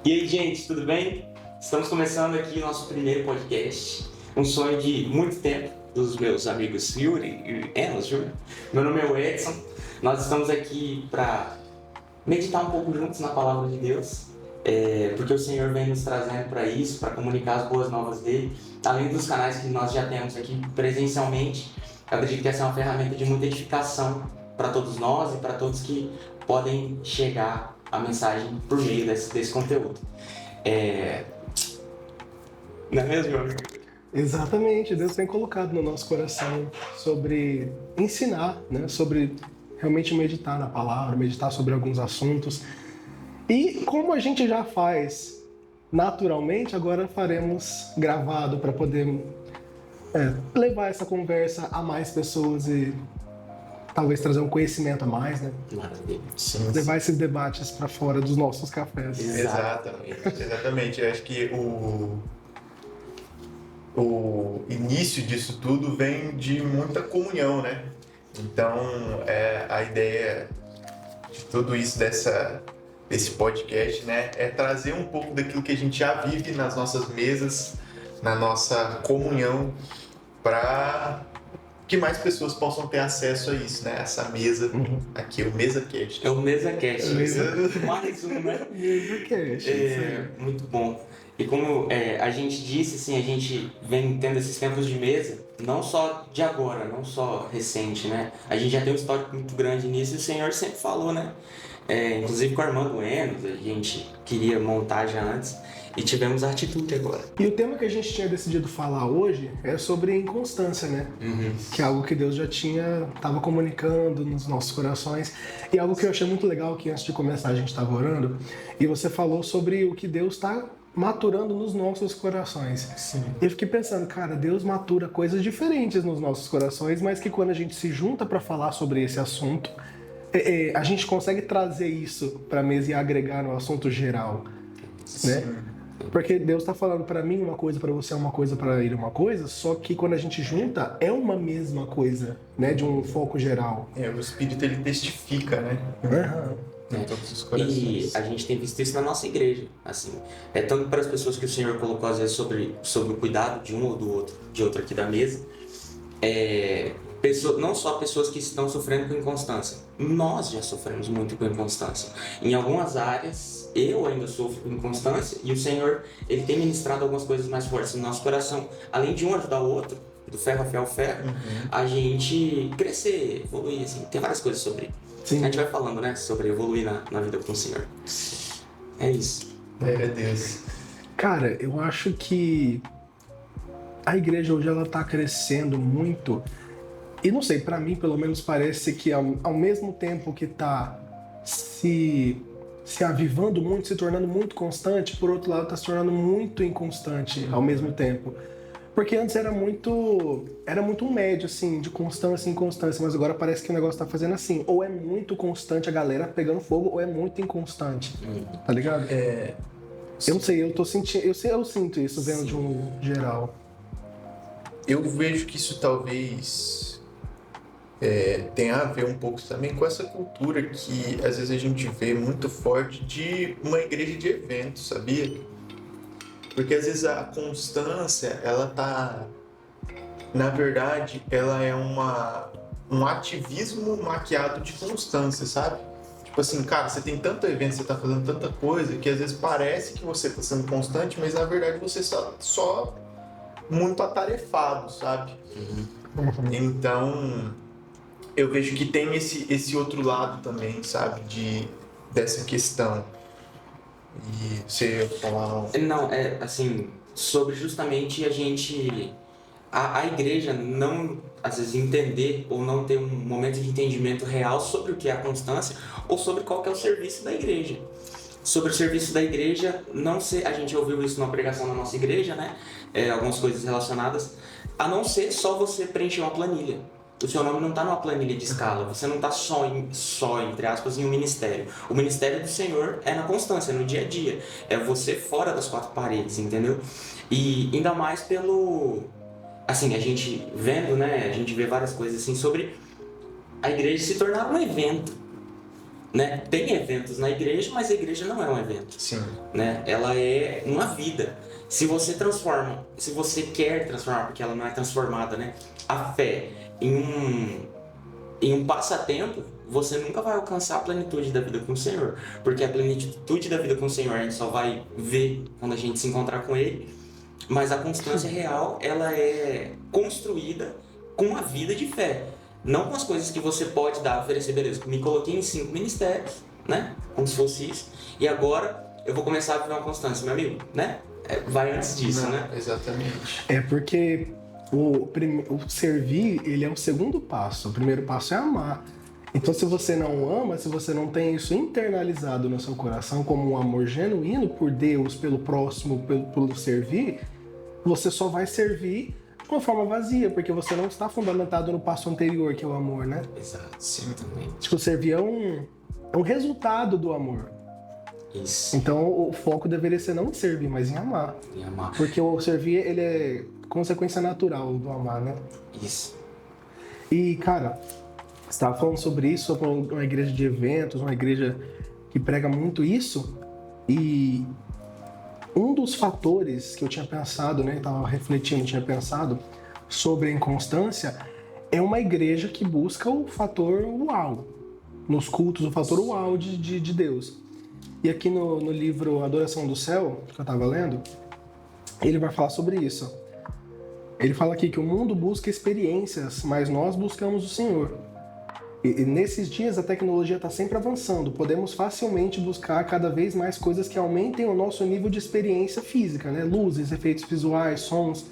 E aí, gente, tudo bem? Estamos começando aqui o nosso primeiro podcast. Um sonho de muito tempo dos meus amigos Yuri e Enos, Júlio. Meu nome é o Edson. Nós estamos aqui para meditar um pouco juntos na Palavra de Deus, porque o Senhor vem nos trazendo para isso, para comunicar as boas novas dele. Além dos canais que nós já temos aqui presencialmente, eu acredito que essa é uma ferramenta de muita edificação para todos nós e para todos que podem chegar a mensagem por meio desse conteúdo. Não é mesmo, meu amigo? Exatamente, Deus tem colocado no nosso coração sobre ensinar, né? Sobre realmente meditar na palavra, meditar sobre alguns assuntos. E como a gente já faz naturalmente, agora faremos gravado para poder levar essa conversa a mais pessoas e talvez trazer um conhecimento a mais, né? Maravilha. Levar esses debates para fora dos nossos cafés. Exatamente. Eu acho que o início disso tudo vem de muita comunhão, né? Então, a ideia de tudo isso desse podcast, né, é trazer um pouco daquilo que a gente já vive nas nossas mesas, na nossa comunhão, para que mais pessoas possam ter acesso a isso, né? Essa mesa aqui, o MesaCast. É o MesaCast. Mais um, né? MesaCast. Muito bom. E como a gente disse, assim, a gente vem tendo esses tempos de mesa, não só de agora, não só recente, né? A gente já tem um histórico muito grande nisso e o Senhor sempre falou, né? Inclusive com a irmã do Enos, a gente queria montar já antes e tivemos a atitude agora. E o tema que a gente tinha decidido falar hoje é sobre inconstância, né? Que é algo que Deus já estava comunicando nos nossos corações. E algo que eu achei muito legal, que antes de começar a gente estava orando, e você falou sobre o que Deus está maturando nos nossos corações. Sim. E eu fiquei pensando, cara, Deus matura coisas diferentes nos nossos corações, mas que quando a gente se junta para falar sobre esse assunto, a gente consegue trazer isso para a mesa e agregar no assunto geral, né? Porque Deus está falando para mim uma coisa, para você é uma coisa, para ele uma coisa, só que quando a gente junta é uma mesma coisa, né? De um foco geral. O Espírito, ele testifica, né? Em todos os corações. E a gente tem visto isso na nossa igreja, assim, tanto para as pessoas que o Senhor colocou às vezes sobre o cuidado de um ou do outro, de outro aqui da mesa, não só pessoas que estão sofrendo com inconstância, nós já sofremos muito com inconstância. Em algumas áreas, eu ainda sofro com inconstância e o Senhor, ele tem ministrado algumas coisas mais fortes no nosso coração, além de um ajudar o outro, do ferro a ferro, a gente crescer, evoluir, assim, tem várias coisas sobre. Sim. A gente vai falando, né, sobre evoluir na vida com o Senhor. É isso. Glória a Deus. Cara, eu acho que a igreja hoje ela tá crescendo muito. E não sei, pra mim pelo menos parece que ao mesmo tempo que tá se avivando muito, se tornando muito constante, por outro lado tá se tornando muito inconstante ao mesmo tempo. Porque antes era muito um médio, assim, de constância e inconstância, mas agora parece que o negócio tá fazendo assim, ou é muito constante a galera pegando fogo, ou é muito inconstante, tá ligado? Eu não sei, eu sinto isso vendo de um geral. Eu vejo que isso talvez tenha a ver um pouco também com essa cultura que às vezes a gente vê muito forte de uma igreja de eventos, sabia? Porque às vezes a constância, ela tá... Na verdade, ela é um ativismo maquiado de constância, sabe? Tipo assim, cara, você tem tanto evento, você tá fazendo tanta coisa, que às vezes parece que você tá sendo constante, mas na verdade você só muito atarefado, sabe? Então, eu vejo que tem esse outro lado também, sabe? Dessa questão. E você ia falar... Não, assim, sobre justamente a gente... A igreja não, às vezes, entender ou não ter um momento de entendimento real sobre o que é a constância ou sobre qual que é o serviço da igreja. Sobre o serviço da igreja, não ser... A gente ouviu isso numa pregação na nossa igreja, né? Algumas coisas relacionadas. A não ser só você preencher uma planilha. O seu nome não está numa planilha de escala, você não está só, entre aspas, em um ministério. O ministério do Senhor é na constância, no dia a dia. É você fora das quatro paredes, entendeu? E ainda mais pelo... Assim, a gente vendo, né, a gente vê várias coisas assim sobre a igreja se tornar um evento. né? Tem eventos na igreja, mas a igreja não é um evento, Sim. né? Ela é uma vida. Se você quer transformar, porque ela não é transformada, né? A fé em um passatempo, você nunca vai alcançar a plenitude da vida com o Senhor. Porque a plenitude da vida com o Senhor a gente só vai ver quando a gente se encontrar com Ele. Mas a constância real, ela é construída com a vida de fé. Não com as coisas que você pode dar, oferecer, beleza. Me coloquei em 5 ministérios, né? Como se fosse isso. E agora eu vou começar a viver uma constância, meu amigo, né? Vai antes disso, Não, né? Exatamente. É porque o servir, ele é o segundo passo. O primeiro passo é amar. Então, se você não ama, se você não tem isso internalizado no seu coração como um amor genuíno por Deus, pelo próximo, pelo servir, você só vai servir de uma forma vazia, porque você não está fundamentado no passo anterior, que é o amor, né? Exato, sim, também. Tipo, servir é um resultado do amor. Isso. Então, o foco deveria ser não em servir, mas em amar. Em amar. Porque o servir, ele é consequência natural do amar, né? Isso. E, cara, você estava falando sobre isso, sobre uma igreja de eventos, uma igreja que prega muito isso. E um dos fatores que eu tinha pensado, né? Estava refletindo, tinha pensado sobre a inconstância, é uma igreja que busca o fator uau. Nos cultos, o fator uau de Deus. E aqui no livro Adoração do Céu, que eu estava lendo, ele vai falar sobre isso. Ele fala aqui que o mundo busca experiências, mas nós buscamos o Senhor. E nesses dias a tecnologia está sempre avançando. Podemos facilmente buscar cada vez mais coisas que aumentem o nosso nível de experiência física, né? Luzes, efeitos visuais, sons,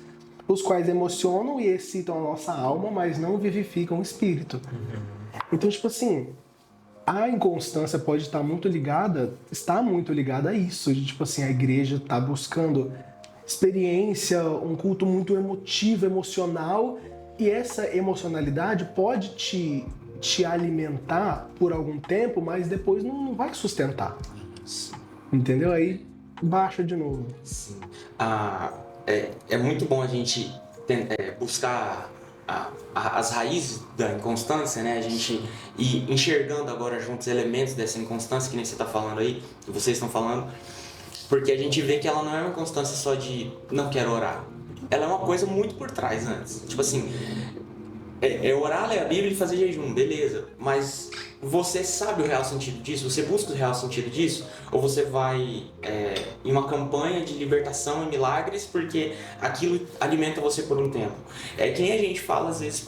os quais emocionam e excitam a nossa alma, mas não vivificam o espírito. Então, tipo assim, a inconstância pode estar está muito ligada a isso. De, tipo assim, a igreja está buscando experiência, um culto muito emotivo, emocional, e essa emocionalidade pode te alimentar por algum tempo, mas depois não vai sustentar. Sim. Entendeu? Aí baixa de novo. Sim. É muito bom a gente buscar as raízes da inconstância, né? A gente ir enxergando agora juntos elementos dessa inconstância, que nem você está falando aí, que vocês estão falando, porque a gente vê que ela não é uma constância só de não quero orar. Ela é uma coisa muito por trás antes. Tipo assim, orar, ler a Bíblia e fazer jejum, beleza. Mas você sabe o real sentido disso? Você busca o real sentido disso? Ou você vai em uma campanha de libertação e milagres porque aquilo alimenta você por um tempo? É que nem a gente fala às vezes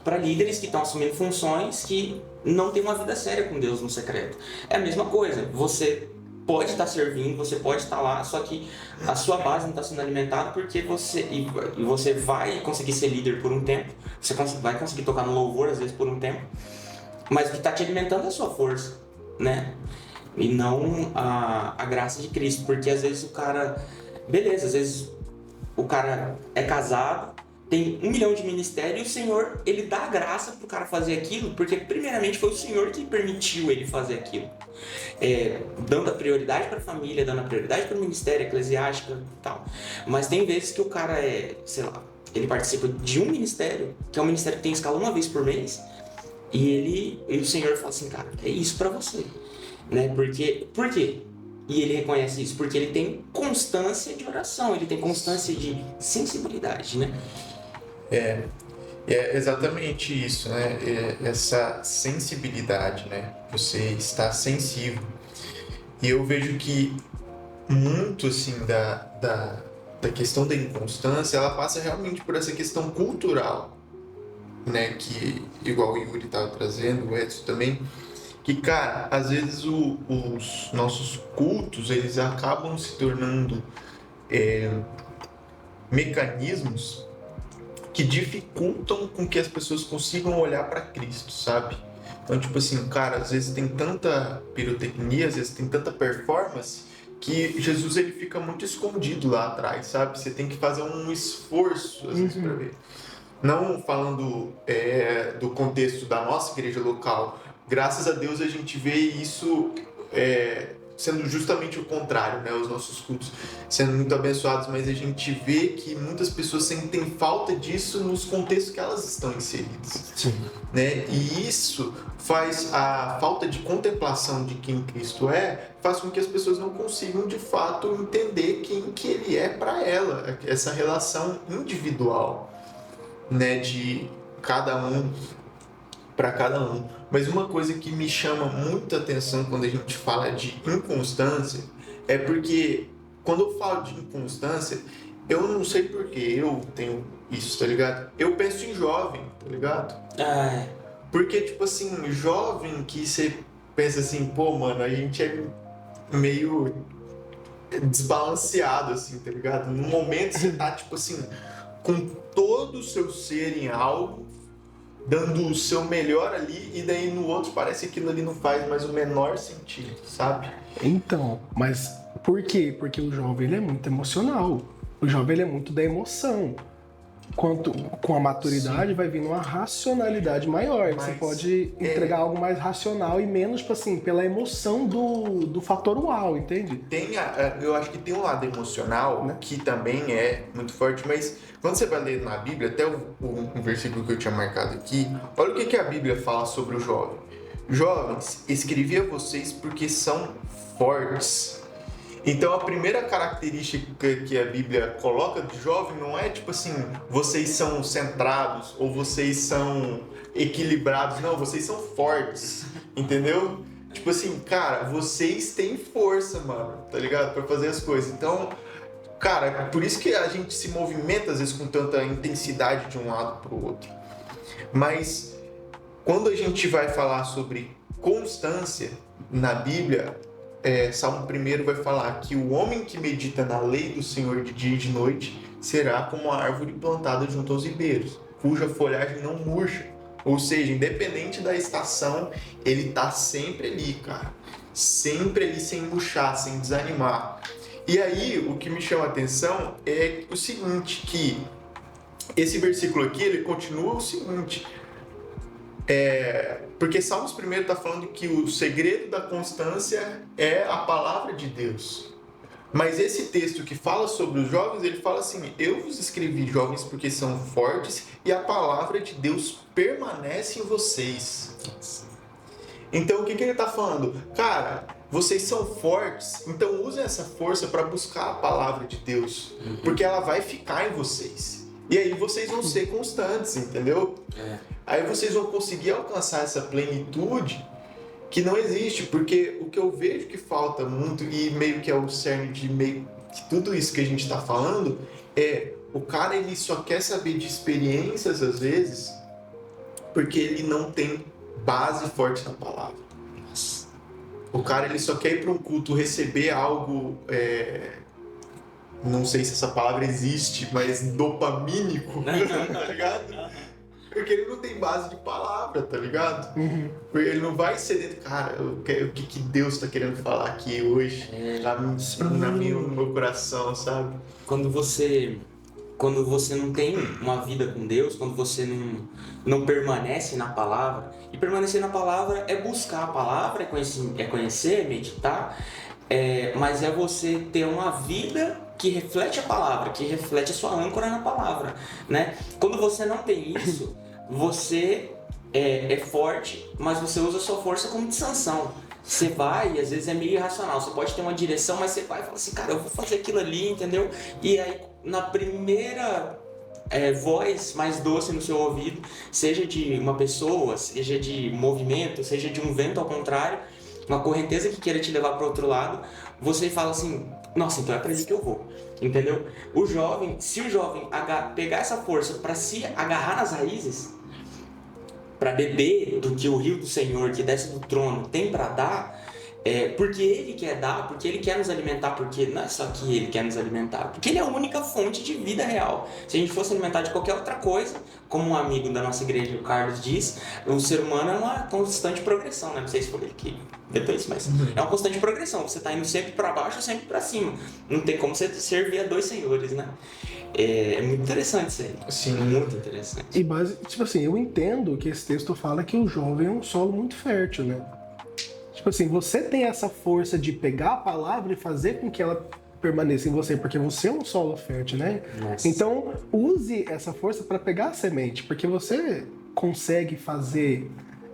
para líderes que estão assumindo funções que não tem uma vida séria com Deus no secreto. É a mesma coisa. Você pode estar servindo, você pode estar lá, só que a sua base não está sendo alimentada porque você vai conseguir ser líder por um tempo, você vai conseguir tocar no louvor às vezes por um tempo, mas o que está te alimentando é a sua força, né? E não a graça de Cristo, porque às vezes beleza, às vezes o cara é casado, tem 1 milhão de ministérios e o Senhor, ele dá a graça pro cara fazer aquilo, porque primeiramente foi o Senhor que permitiu ele fazer aquilo. Dando a prioridade para a família, dando a prioridade para o ministério eclesiástico e tal. Mas tem vezes que o cara sei lá, ele participa de um ministério, que é um ministério que tem escala uma vez por mês, e o Senhor fala assim, cara, é isso para você. Né? Por quê? E ele reconhece isso, porque ele tem constância de oração, ele tem constância de sensibilidade, né? É exatamente isso, né? Essa sensibilidade, né? Você está sensível. E eu vejo que muito, assim, da questão da inconstância, ela passa realmente por essa questão cultural, né? Que, igual o Yuri estava trazendo, o Edson também, que, cara, às vezes os nossos cultos, eles acabam se tornando mecanismos que dificultam com que as pessoas consigam olhar para Cristo, sabe? Então, tipo assim, cara, às vezes tem tanta pirotecnia, às vezes tem tanta performance, que Jesus ele fica muito escondido lá atrás, sabe? Você tem que fazer um esforço, às vezes, para ver. Não falando do contexto da nossa igreja local, graças a Deus a gente vê isso sendo justamente o contrário, né? Os nossos cultos sendo muito abençoados, mas a gente vê que muitas pessoas sentem falta disso nos contextos que elas estão inseridas. Sim. Né? E isso faz a falta de contemplação de quem Cristo faz com que as pessoas não consigam de fato entender quem que ele é para ela, essa relação individual, né? De cada um para cada um. Mas uma coisa que me chama muita atenção quando a gente fala de inconstância é porque quando eu falo de inconstância, eu não sei porque eu tenho isso, tá ligado? Eu penso em jovem, tá ligado? Porque, tipo assim, jovem que você pensa assim, pô, mano, a gente é meio desbalanceado, assim, tá ligado? No momento você tá, tipo assim, com todo o seu ser em algo, dando o seu melhor ali, e daí no outro parece que aquilo ali não faz mais o menor sentido, sabe? Então, mas por quê? Porque o jovem ele é muito emocional. O jovem ele é muito da emoção. Com a maturidade vai vindo uma racionalidade maior. Você pode entregar algo mais racional e menos, tipo assim, pela emoção do fator uau, entende? Eu acho que tem um lado emocional, né, que também é muito forte, mas quando você vai ler na Bíblia, até um versículo que eu tinha marcado aqui, olha o que a Bíblia fala sobre o jovem. Jovens, escrevi a vocês porque são fortes. Então a primeira característica que a Bíblia coloca de jovem não é tipo assim, vocês são centrados ou vocês são equilibrados, não, vocês são fortes, entendeu? Tipo assim, cara, vocês têm força, mano, tá ligado? Pra fazer as coisas. Então, cara, por isso que a gente se movimenta às vezes com tanta intensidade de um lado pro outro. Mas quando a gente vai falar sobre constância na Bíblia, Salmo 1 vai falar que o homem que medita na lei do Senhor de dia e de noite será como a árvore plantada junto aos ribeiros, cuja folhagem não murcha. Ou seja, independente da estação, ele tá sempre ali, cara. Sempre ali sem murchar, sem desanimar. E aí, o que me chama a atenção é o seguinte, que esse versículo aqui, ele continua o seguinte... Porque Salmos 1 está falando que o segredo da constância é a palavra de Deus. Mas esse texto que fala sobre os jovens, ele fala assim, eu vos escrevi jovens porque são fortes e a palavra de Deus permanece em vocês. Então o que ele está falando? Cara, vocês são fortes, então usem essa força para buscar a palavra de Deus, porque ela vai ficar em vocês. E aí vocês vão ser constantes, entendeu? Aí vocês vão conseguir alcançar essa plenitude que não existe, porque o que eu vejo que falta muito, e meio que é o cerne de tudo isso que a gente está falando, o cara ele só quer saber de experiências às vezes, porque ele não tem base forte na palavra. O cara ele só quer ir para um culto receber algo... não sei se essa palavra existe, mas dopamínico, tá ligado? Porque ele não tem base de palavra, tá ligado? Porque ele não vai ser dentro, cara, o que Deus tá querendo falar aqui hoje, no meu coração, sabe? Quando você não tem uma vida com Deus, quando você não permanece na palavra, e permanecer na palavra é buscar a palavra, é conhecer, é meditar, mas é você ter uma vida que reflete a palavra, que reflete a sua âncora na palavra, né? Quando você não tem isso, você é forte, mas você usa a sua força como de sanção. Você vai, e às vezes é meio irracional, você pode ter uma direção, mas você vai e fala assim, cara, eu vou fazer aquilo ali, entendeu? E aí, na primeira voz mais doce no seu ouvido, seja de uma pessoa, seja de movimento, seja de um vento ao contrário, uma correnteza que queira te levar para o outro lado, você fala assim, nossa, então é para ali que eu vou, entendeu? Se o jovem pegar essa força para se agarrar nas raízes, para beber do que o rio do Senhor que desce do trono tem para dar, porque Ele quer dar, porque Ele quer nos alimentar, porque não é só que Ele quer nos alimentar, porque Ele é a única fonte de vida real. Se a gente fosse alimentar de qualquer outra coisa, como um amigo da nossa igreja, o Carlos, diz, o ser humano é uma constante progressão, né? Não sei se foi ele que depois, mas é uma constante progressão. Você tá indo sempre para baixo, sempre para cima. Não tem como você servir a dois senhores, né? É muito interessante isso aí. Sim. Muito interessante. E tipo assim, eu entendo que esse texto fala que o jovem é um solo muito fértil, né? Tipo assim, você tem essa força de pegar a palavra e fazer com que ela permaneça em você, porque você é um solo fértil, né? Nossa. Então, use essa força para pegar a semente, porque você consegue fazer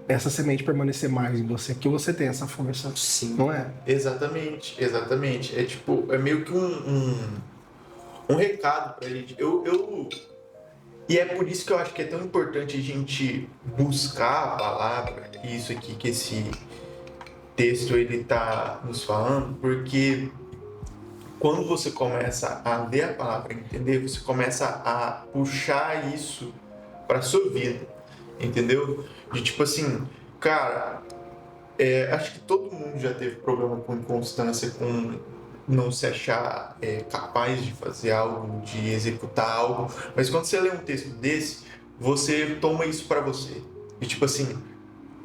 essa semente permanecer mais em você, porque você tem essa força, Sim. não é? Exatamente. É tipo, é meio que um recado pra gente. E é por isso que eu acho que é tão importante a gente buscar a palavra, isso aqui que esse texto ele tá nos falando, porque quando você começa a ler a palavra, entender, você começa a puxar isso para sua vida, entendeu? De tipo assim, cara, acho que todo mundo já teve problema com inconstância, com não se achar capaz de fazer algo, de executar algo, mas quando você lê um texto desse, você toma isso para você. E tipo assim,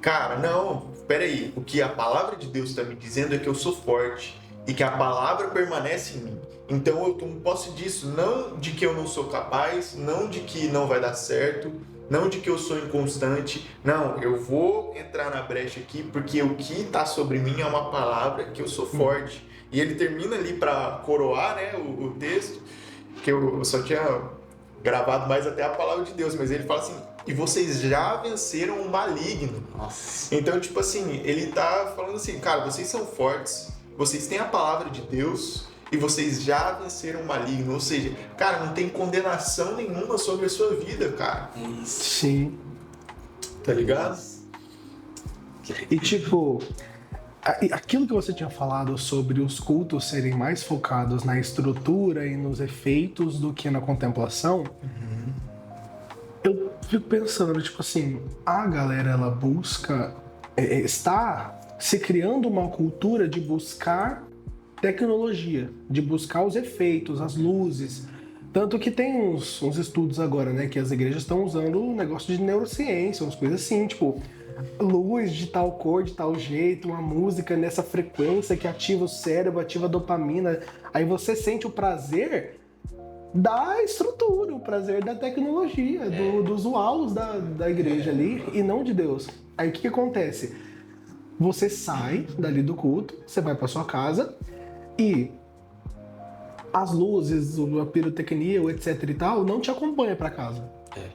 cara, não, peraí, o que a palavra de Deus está me dizendo é que eu sou forte e que a palavra permanece em mim. Então eu tomo posse disso, não de que eu não sou capaz, não de que não vai dar certo, não de que eu sou inconstante, não, eu vou entrar na brecha aqui porque o que está sobre mim é uma palavra que eu sou forte. E ele termina ali para coroar, né, o texto, que eu só tinha gravado mais até a palavra de Deus, mas ele fala assim, e vocês já venceram o maligno. Nossa. Então, tipo assim, ele tá falando assim, cara, vocês são fortes, vocês têm a palavra de Deus e vocês já venceram o maligno. Ou seja, cara, não tem condenação nenhuma sobre a sua vida, cara. É isso. Sim. Tá ligado? E tipo, aquilo que você tinha falado sobre os cultos serem mais focados na estrutura e nos efeitos do que na contemplação, eu fico pensando, tipo assim, a galera ela busca, está se criando uma cultura de buscar tecnologia, de buscar os efeitos, as luzes. Tanto que tem uns estudos agora, né, que as igrejas estão usando um negócio de neurociência, umas coisas assim, tipo, luz de tal cor, de tal jeito, uma música nessa frequência que ativa o cérebro, ativa a dopamina. Aí você sente o prazer da estrutura, o prazer da tecnologia, dos uau's da igreja ali e não de Deus. Aí o que acontece? Você sai dali do culto, você vai para sua casa e as luzes, a pirotecnia, o etc e tal, não te acompanha para casa.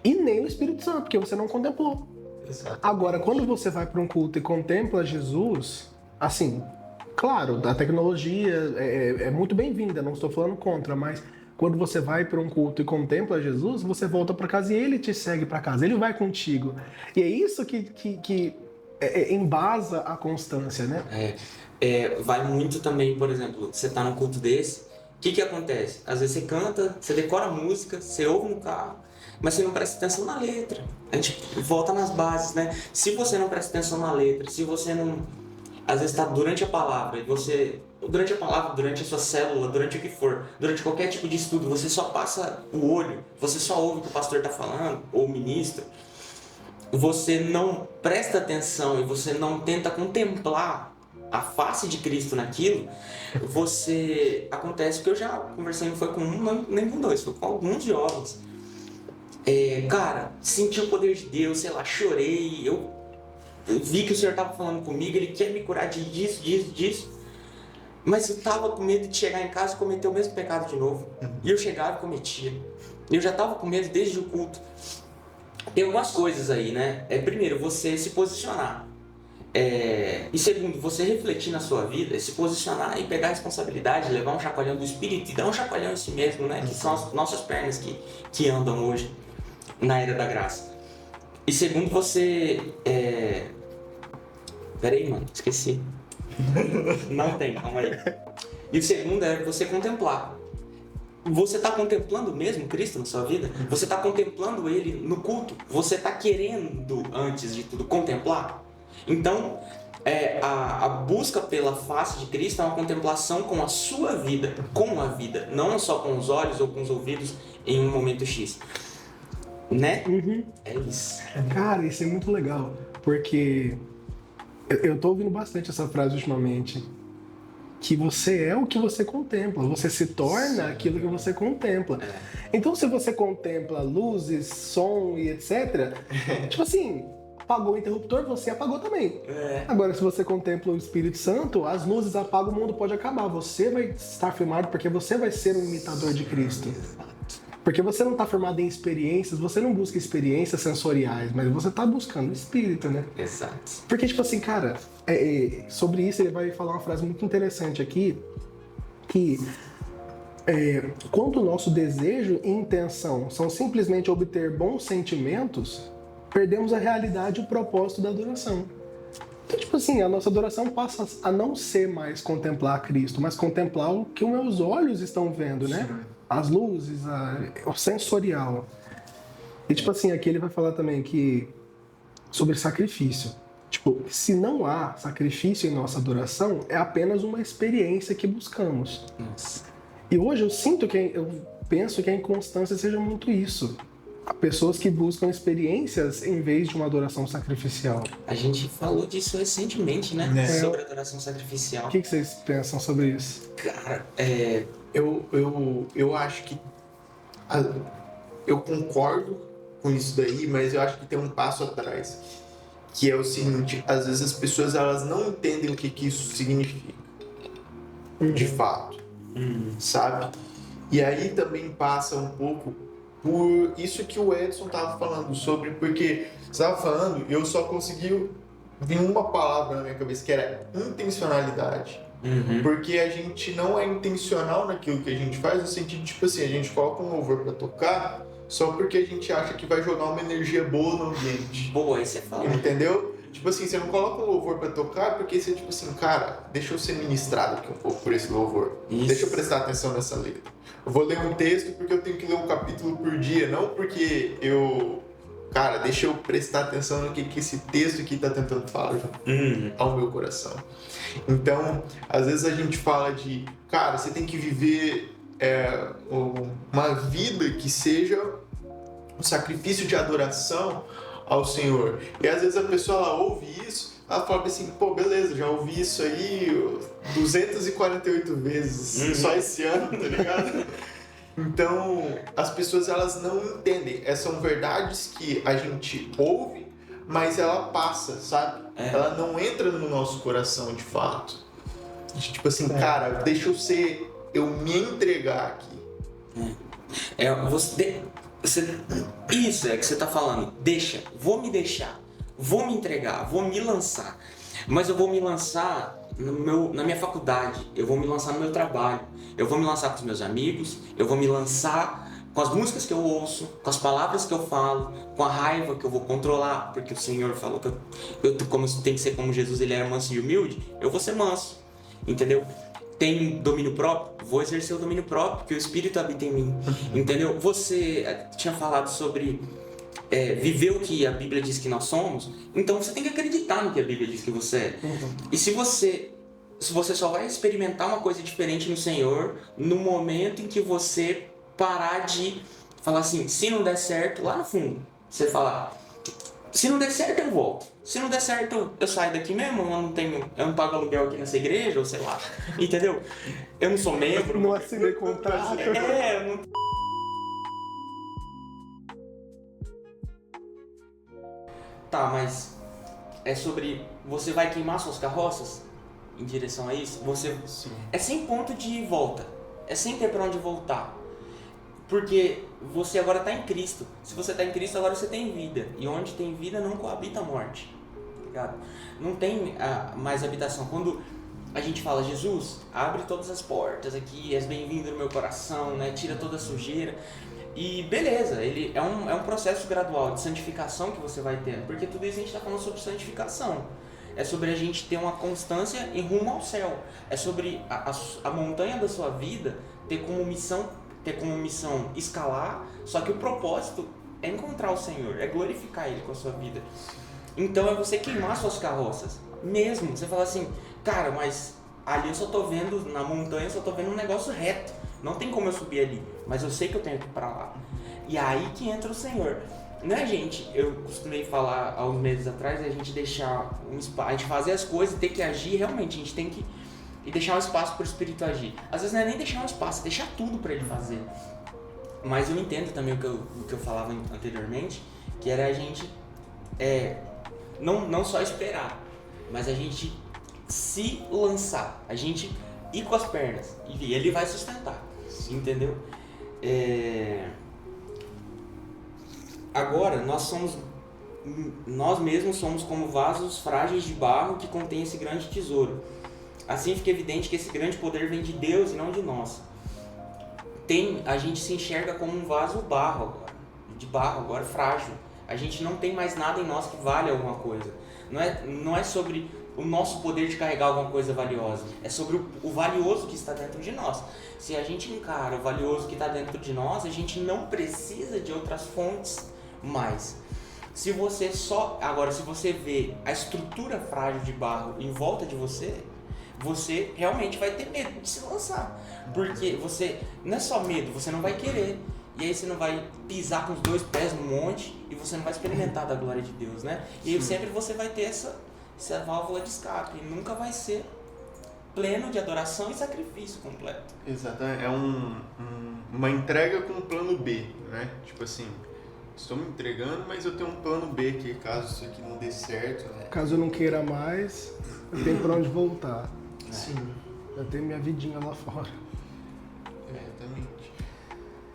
E nem o Espírito Santo, porque você não contemplou. Exato. Agora, quando você vai para um culto e contempla Jesus, assim, claro, a tecnologia é muito bem-vinda, não estou falando contra, mas quando você vai para um culto e contempla Jesus, você volta para casa e ele te segue para casa, ele vai contigo. E é isso que embasa a constância, né? Vai muito também, por exemplo, você tá num culto desse, o que acontece? Às vezes você canta, você decora a música, você ouve no carro, mas você não presta atenção na letra. A gente volta nas bases, né? Se você não presta atenção na letra, se você não... Às vezes está durante a palavra, e você... Durante a palavra, durante a sua célula, durante o que for, durante qualquer tipo de estudo, você só passa o olho, você só ouve o que o pastor está falando, ou o ministro, você não presta atenção e você não tenta contemplar a face de Cristo naquilo, acontece que eu já conversei, não foi com um, nem com dois, foi com alguns jovens. Cara, senti o poder de Deus, sei lá, chorei, eu vi que o Senhor estava falando comigo, Ele quer me curar disso, mas eu estava com medo de chegar em casa e cometer o mesmo pecado de novo. E eu chegava e cometia. Eu já estava com medo desde o culto. Tem algumas coisas aí, né? Primeiro, você se posicionar. E segundo, você refletir na sua vida, se posicionar e pegar a responsabilidade, levar um chacoalhão do Espírito e dar um chacoalhão em si mesmo, né? Que são as nossas pernas que andam hoje na era da graça. E segundo, você... Peraí, mano, esqueci. Não tem, calma aí. E o segundo é você contemplar. Você está contemplando mesmo Cristo na sua vida? Você está contemplando Ele no culto? Você está querendo, antes de tudo, contemplar? Então, a busca pela face de Cristo é uma contemplação com a sua vida, com a vida, não só com os olhos ou com os ouvidos em um momento X. Né? Uhum. É isso. Cara, isso é muito legal, porque eu tô ouvindo bastante essa frase ultimamente, que você é o que você contempla, você se torna aquilo que você contempla. Então, se você contempla luzes, som e etc, tipo assim, apagou o interruptor, você apagou também. É. Agora, se você contempla o Espírito Santo, as luzes apagam, o mundo pode acabar. Você vai estar firmado porque você vai ser um imitador de Cristo. Porque você não está firmado em experiências, você não busca experiências sensoriais, mas você está buscando o Espírito, né? Exato. Porque, tipo assim, cara, sobre isso ele vai falar uma frase muito interessante aqui, que quando o nosso desejo e intenção são simplesmente obter bons sentimentos, perdemos a realidade e o propósito da adoração. Então, tipo assim, a nossa adoração passa a não ser mais contemplar Cristo, mas contemplar o que os meus olhos estão vendo, né? As luzes, o sensorial. E, tipo assim, aqui ele vai falar também que sobre sacrifício. Tipo, se não há sacrifício em nossa adoração, é apenas uma experiência que buscamos. Nossa. E hoje eu penso que a inconstância seja muito isso. Há pessoas que buscam experiências em vez de uma adoração sacrificial. A gente falou disso recentemente, né? Sobre adoração sacrificial. O que vocês pensam sobre isso? Cara, Eu acho que eu concordo com isso daí, mas eu acho que tem um passo atrás, que é o seguinte: às vezes as pessoas elas não entendem o que isso significa, de fato, sabe? E aí também passa um pouco por isso que o Edson estava falando sobre, porque você estava falando, eu só consegui vir uma palavra na minha cabeça, que era intencionalidade. Porque a gente não é intencional naquilo que a gente faz, no sentido, tipo assim, a gente coloca um louvor pra tocar só porque a gente acha que vai jogar uma energia boa no ambiente. boa, aí você fala. Entendeu? Tipo assim, você não coloca um louvor pra tocar porque você, tipo assim, cara, deixa eu ser ministrado aqui um pouco por esse louvor. Isso. Deixa eu prestar atenção nessa letra. Eu vou ler um texto porque eu tenho que ler um capítulo por dia, não porque cara, deixa eu prestar atenção no que esse texto aqui tá tentando falar ao meu coração. Então, às vezes a gente fala de, cara, você tem que viver uma vida que seja um sacrifício de adoração ao Senhor. E às vezes a pessoa ela ouve isso, ela fala assim, pô, beleza, já ouvi isso aí 248 vezes só esse ano, tá ligado? Então, as pessoas elas não entendem. São verdades que a gente ouve, mas ela passa, sabe? Ela não entra no nosso coração de fato. Tipo assim, cara, deixa eu me entregar aqui. Isso é que você tá falando. Vou me deixar, vou me entregar, vou me lançar. Mas eu vou me lançar na minha faculdade, eu vou me lançar no meu trabalho, eu vou me lançar com os meus amigos, eu vou me lançar com as músicas que eu ouço, com as palavras que eu falo, com a raiva que eu vou controlar, porque o Senhor falou que eu tem que ser como Jesus, ele era manso e humilde, eu vou ser manso, entendeu? Tem domínio próprio, vou exercer o domínio próprio, porque o Espírito habita em mim, entendeu? Você tinha falado sobre viver o que a Bíblia diz que nós somos, então você tem que acreditar no que a Bíblia diz que você é. E se você só vai experimentar uma coisa diferente no Senhor no momento em que você parar de falar assim, se não der certo, lá no fundo, você falar, se não der certo eu volto, se não der certo eu saio daqui mesmo, eu não pago aluguel aqui nessa igreja, ou sei lá, entendeu? Eu não sou membro. Não assinei contrato. Eu não... Tá, mas é sobre você vai queimar suas carroças em direção a isso? Sim. É sem ponto de volta, é sem ter pra onde voltar. Porque você agora está em Cristo. Se você está em Cristo, agora você tem vida. E onde tem vida não coabita a morte. Ligado? Não tem mais habitação. Quando a gente fala, Jesus, abre todas as portas aqui, és bem-vindo no meu coração, né? Tira toda a sujeira. E beleza, ele é um processo gradual de santificação que você vai tendo. Porque tudo isso a gente está falando sobre santificação. É sobre a gente ter uma constância em rumo ao céu. É sobre a montanha da sua vida ter como missão escalar, só que o propósito é encontrar o Senhor, é glorificar Ele com a sua vida. Então é você queimar suas carroças, mesmo. Você fala assim, cara, mas ali eu só tô vendo, na montanha eu só tô vendo um negócio reto, não tem como eu subir ali, mas eu sei que eu tenho que ir pra lá. E aí que entra o Senhor. Né, gente? Eu costumei falar há uns meses atrás, a gente deixar um espaço, a gente fazer as coisas, ter que agir, realmente, a gente tem que e deixar um espaço para o Espírito agir. Às vezes não é nem deixar um espaço, é deixar tudo para ele fazer. Mas eu entendo também o que eu falava anteriormente, que era a gente não só esperar, mas a gente se lançar, a gente ir com as pernas e ele vai sustentar, entendeu? Agora, nós mesmos somos como vasos frágeis de barro que contém esse grande tesouro. Assim fica evidente que esse grande poder vem de Deus e não de nós. A gente se enxerga como um vaso de barro agora, frágil. A gente não tem mais nada em nós que vale alguma coisa. Não é sobre o nosso poder de carregar alguma coisa valiosa. É sobre o valioso que está dentro de nós. Se a gente encara o valioso que está dentro de nós, a gente não precisa de outras fontes mais. Se você vê a estrutura frágil de barro em volta de você, você realmente vai ter medo de se lançar. Porque você, não é só medo, você não vai querer. E aí você não vai pisar com os 2 pés no monte e você não vai experimentar da glória de Deus, né? E aí sempre você vai ter essa válvula de escape. E nunca vai ser pleno de adoração e sacrifício completo. Exato, é uma entrega com um plano B, né? Tipo assim, estou me entregando, mas eu tenho um plano B que caso isso aqui não dê certo, né? Caso eu não queira mais, eu tenho pra onde voltar. Sim. Eu tenho minha vidinha lá fora. Exatamente.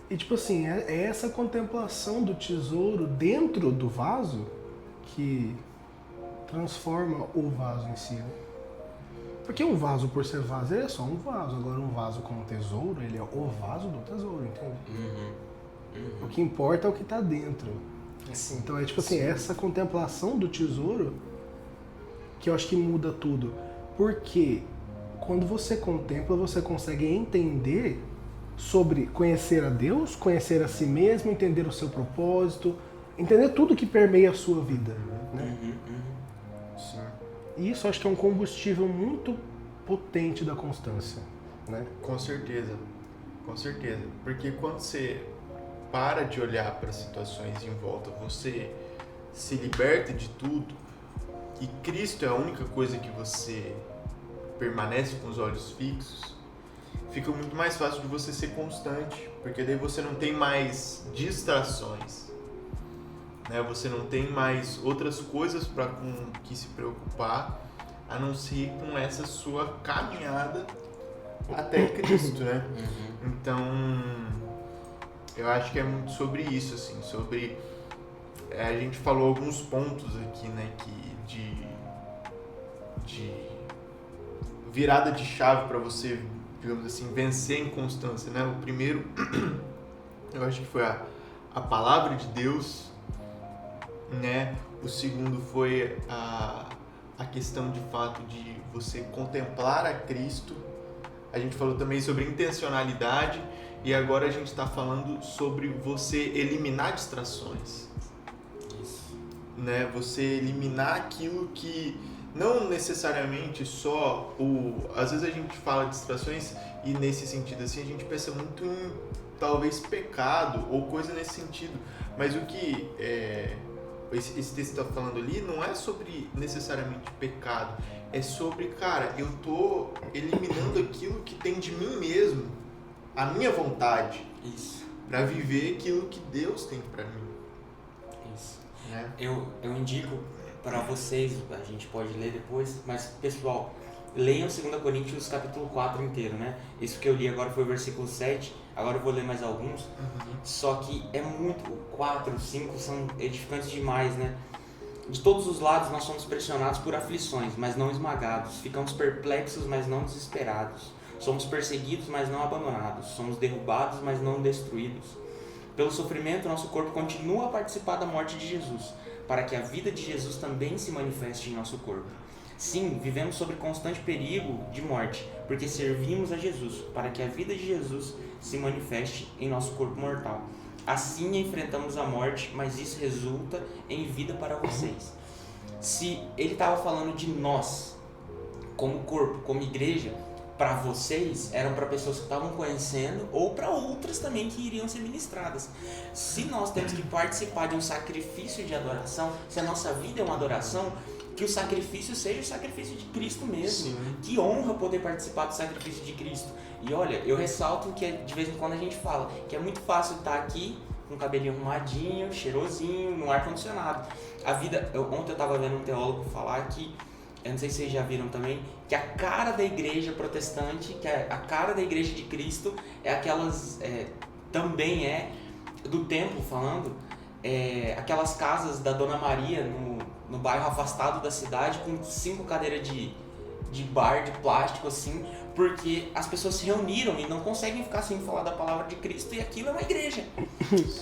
E tipo assim, é essa contemplação do tesouro dentro do vaso que transforma o vaso em si. Porque um vaso, por ser vaso, ele é só um vaso. Agora um vaso com tesouro, ele é o vaso do tesouro, entende? O que importa é o que está dentro. Assim, então é tipo assim, essa contemplação do tesouro que eu acho que muda tudo. Porque quando você contempla, você consegue entender sobre conhecer a Deus, conhecer a si mesmo, entender o seu propósito, entender tudo que permeia a sua vida, né? Sim. E isso eu acho que é um combustível muito potente da constância, né? Com certeza. Porque quando você para de olhar para as situações em volta, você se liberta de tudo e Cristo é a única coisa que você permanece com os olhos fixos, fica muito mais fácil de você ser constante, porque daí você não tem mais distrações, né? Você não tem mais outras coisas com que se preocupar, a não ser com essa sua caminhada até Cristo, né? Então, eu acho que é muito sobre isso, assim, sobre... a gente falou alguns pontos aqui, né, de virada de chave para você, digamos assim, vencer a inconstância, né? O primeiro, eu acho que foi a palavra de Deus, né? O segundo foi a questão de fato de você contemplar a Cristo. A gente falou também sobre intencionalidade e agora a gente está falando sobre você eliminar distrações. Isso. Né? Você eliminar aquilo que não necessariamente só às vezes a gente fala de distrações e nesse sentido assim a gente pensa muito em talvez pecado ou coisa nesse sentido, mas o que esse texto está falando ali não é sobre necessariamente pecado, é sobre, cara, eu tô eliminando aquilo que tem de mim mesmo, a minha vontade, Isso. para viver aquilo que Deus tem para mim. Isso. Né? Eu indico para vocês, a gente pode ler depois, mas pessoal, leiam 2 Coríntios capítulo 4 inteiro, né? Isso que eu li agora foi o versículo 7, agora eu vou ler mais alguns, só que é muito, 4, 5 são edificantes demais, né? De todos os lados nós somos pressionados por aflições, mas não esmagados, ficamos perplexos, mas não desesperados, somos perseguidos, mas não abandonados, somos derrubados, mas não destruídos. Pelo sofrimento, nosso corpo continua a participar da morte de Jesus, para que a vida de Jesus também se manifeste em nosso corpo. Sim, vivemos sob constante perigo de morte, porque servimos a Jesus, para que a vida de Jesus se manifeste em nosso corpo mortal. Assim enfrentamos a morte, mas isso resulta em vida para vocês. Se ele estava falando de nós, como corpo, como igreja, para vocês, eram para pessoas que estavam conhecendo ou para outras também que iriam ser ministradas. Se nós temos que participar de um sacrifício de adoração, se a nossa vida é uma adoração, que o sacrifício seja o sacrifício de Cristo mesmo. Sim. Que honra poder participar do sacrifício de Cristo. E olha, eu ressalto que de vez em quando a gente fala que é muito fácil estar aqui com o cabelinho arrumadinho, cheirosinho, no ar-condicionado. Ontem eu tava vendo um teólogo falar que, eu não sei se vocês já viram também, que a cara da igreja protestante, que a cara da igreja de Cristo é aquelas, também é, do templo falando, aquelas casas da Dona Maria no bairro afastado da cidade com 5 cadeiras de bar de plástico assim, porque as pessoas se reuniram e não conseguem ficar sem falar da palavra de Cristo, e aquilo é uma igreja.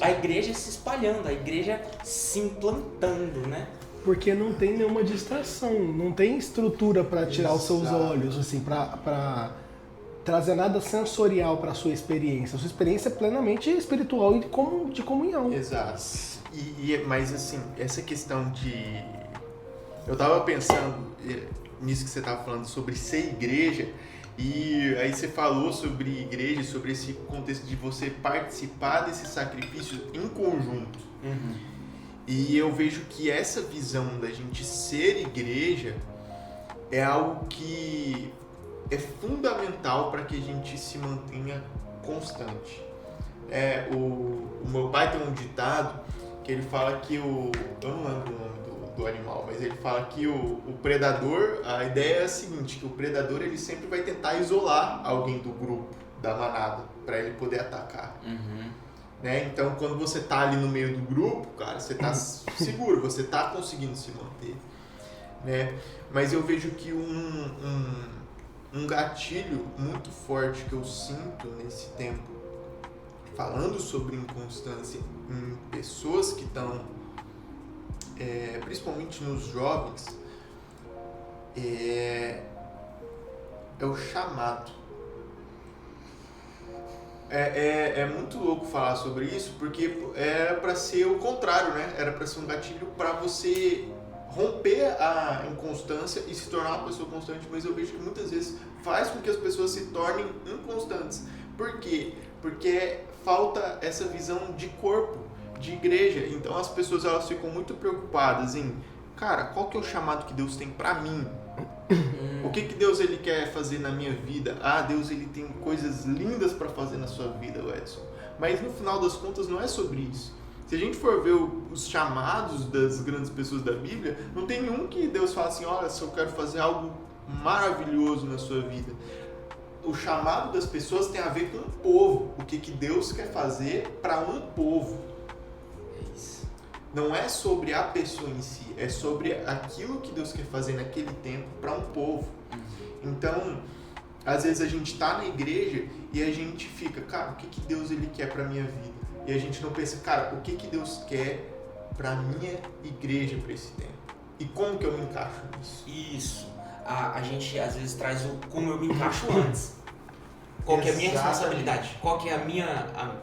A igreja se espalhando, a igreja se implantando, né? Porque não tem nenhuma distração, não tem estrutura para tirar os seus olhos, assim, para trazer nada sensorial para a sua experiência. A sua experiência é plenamente espiritual e de comunhão. Exato. Mas assim, essa questão de... Eu tava pensando nisso que você tava falando sobre ser igreja, e aí você falou sobre igreja, sobre esse contexto de você participar desse sacrifício em conjunto. Uhum. E eu vejo que essa visão da gente ser igreja é algo que é fundamental para que a gente se mantenha constante. O meu pai tem um ditado que ele fala que eu não lembro o nome do animal, mas ele fala que o predador, a ideia é a seguinte, que o predador ele sempre vai tentar isolar alguém do grupo, da manada, para ele poder atacar. Uhum. Né? Então, quando você tá ali no meio do grupo, cara, você tá seguro, você tá conseguindo se manter, né? Mas eu vejo que um gatilho muito forte que eu sinto nesse tempo, falando sobre inconstância em pessoas que estão, principalmente nos jovens, é o chamado. É muito louco falar sobre isso, porque era para ser o contrário, né? Era para ser um gatilho para você romper a inconstância e se tornar uma pessoa constante, mas eu vejo que muitas vezes faz com que as pessoas se tornem inconstantes. Por quê? Porque falta essa visão de corpo, de igreja. Então as pessoas elas ficam muito preocupadas em, cara, qual que é o chamado que Deus tem para mim? O que Deus ele quer fazer na minha vida? Deus ele tem coisas lindas para fazer na sua vida, Edson. Mas no final das contas não é sobre isso. Se a gente for ver os chamados das grandes pessoas da Bíblia, não tem nenhum que Deus fala assim, olha, se eu quero fazer algo maravilhoso na sua vida. O chamado das pessoas tem a ver com o povo. O que Deus quer fazer para um povo. É isso. Não é sobre a pessoa em si, é sobre aquilo que Deus quer fazer naquele tempo para um povo. Então, às vezes a gente está na igreja e a gente fica, cara, o que Deus ele quer para minha vida? E a gente não pensa, cara, o que Deus quer para minha igreja para esse tempo? E como que eu me encaixo nisso? Isso. A gente às vezes traz como eu me encaixo antes. Qual que é a minha responsabilidade? Qual que é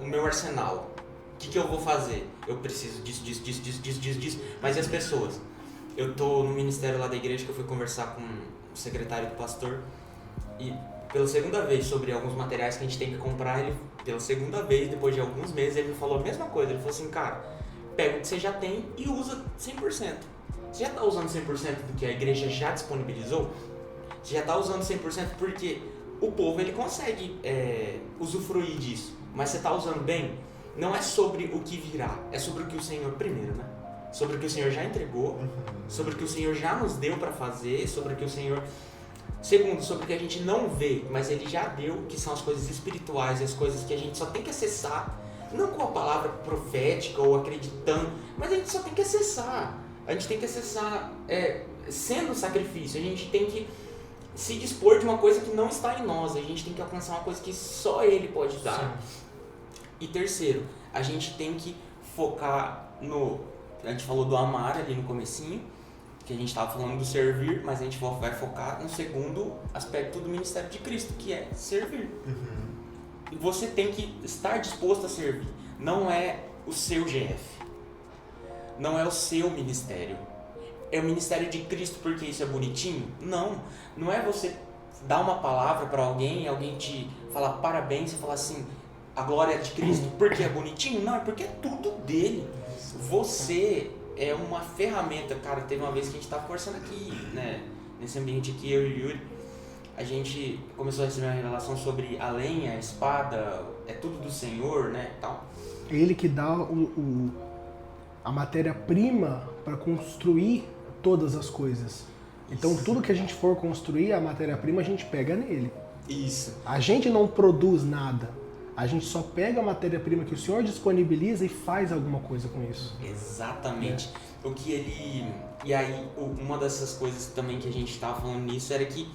o meu arsenal? O que eu vou fazer? Eu preciso disso. Mas e as pessoas? Eu tô no ministério lá da igreja que eu fui conversar com o secretário do pastor e pela segunda vez sobre alguns materiais que a gente tem que comprar, ele pela segunda vez, depois de alguns meses, ele me falou a mesma coisa. Ele falou assim, cara, pega o que você já tem e usa 100%. Você já tá usando 100% do que a igreja já disponibilizou? Você já tá usando 100% porque o povo ele consegue usufruir disso, mas você tá usando bem? Não é sobre o que virá, é sobre o que o Senhor primeiro, né? Sobre o que o Senhor já entregou, sobre o que o Senhor já nos deu para fazer, sobre o que o Senhor... Segundo, sobre o que a gente não vê, mas Ele já deu, que são as coisas espirituais, as coisas que a gente só tem que acessar, não com a palavra profética ou acreditando, mas a gente só tem que acessar. A gente tem que acessar sendo sacrifício, a gente tem que se dispor de uma coisa que não está em nós, a gente tem que alcançar uma coisa que só Ele pode dar. Sim. E terceiro, a gente tem que focar a gente falou do amar ali no comecinho, que a gente estava falando do servir, mas a gente vai focar no segundo aspecto do ministério de Cristo, que é servir. E você tem que estar disposto a servir. Não é o seu GF, não é o seu ministério. É o ministério de Cristo porque isso é bonitinho? Não é você dar uma palavra para alguém e alguém te falar parabéns e falar assim, a glória é de Cristo porque é bonitinho? Não, é porque é tudo dele. Você é uma ferramenta. Cara, teve uma vez que a gente estava conversando aqui, né, nesse ambiente aqui, eu e o Yuri, a gente começou a receber uma revelação sobre a lenha, a espada, é tudo do Senhor, né, tal. É Ele que dá a matéria-prima para construir todas as coisas. Então tudo que a gente for construir, a matéria-prima a gente pega nele. Isso. A gente não produz nada. A gente só pega a matéria-prima que o Senhor disponibiliza e faz alguma coisa com isso. Exatamente. O que ele... E aí, uma dessas coisas também que a gente estava falando nisso era que